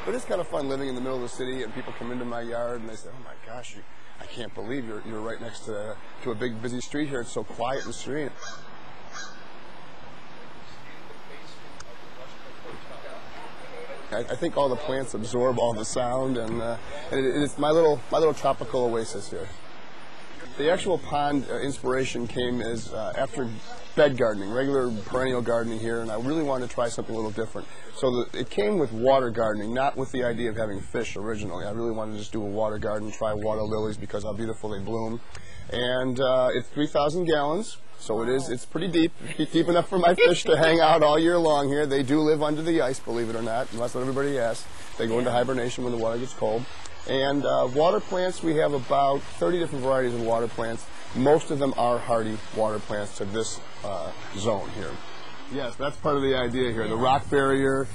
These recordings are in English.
But it's kind of fun living in the middle of the city, and people come into my yard and they say, "Oh my gosh, I can't believe you're right next to a big busy street here. It's so quiet and serene." I think all the plants absorb all the sound, and it's my little tropical oasis here. The actual pond inspiration came as after bed gardening, regular perennial gardening here, and I really wanted to try something a little different. So it came with water gardening, not with the idea of having fish originally. I really wanted to just do a water garden, try water lilies because how beautiful they bloom. And it's 3,000 gallons. So it's pretty deep, deep enough for my fish to hang out all year long here. They do live under the ice, believe it or not, and that's what everybody asks. They go into hibernation when the water gets cold. And water plants, we have about 30 different varieties of water plants. Most of them are hardy water plants to this zone here. Yes, that's part of the idea here. The rock barrier,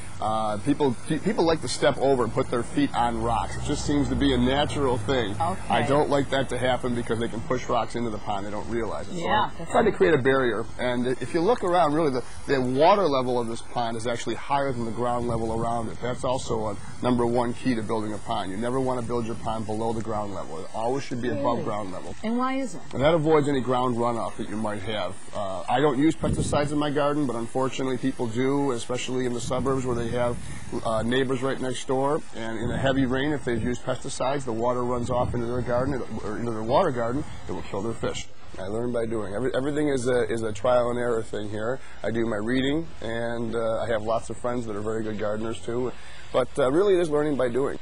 people like to step over and put their feet on rocks. It just seems to be a natural thing. Okay. I don't like that to happen because they can push rocks into the pond. They don't realize it. Yeah. So I tried to create a barrier. And if you look around, really, the water level of this pond is actually higher than the ground level around it. That's also a #1 key to building a pond. You never want to build your pond below the ground level. It always should be above ground level. And why is it? And that avoids any ground runoff that you might have. I don't use pesticides in my garden, but unfortunately people do, especially in the suburbs where they have neighbors right next door. And in a heavy rain, if they've used pesticides, the water runs off into their garden or into their water garden. It will kill their fish. I learn by doing. Everything is a trial and error thing here. I do my reading, and I have lots of friends that are very good gardeners too. But really, it is learning by doing.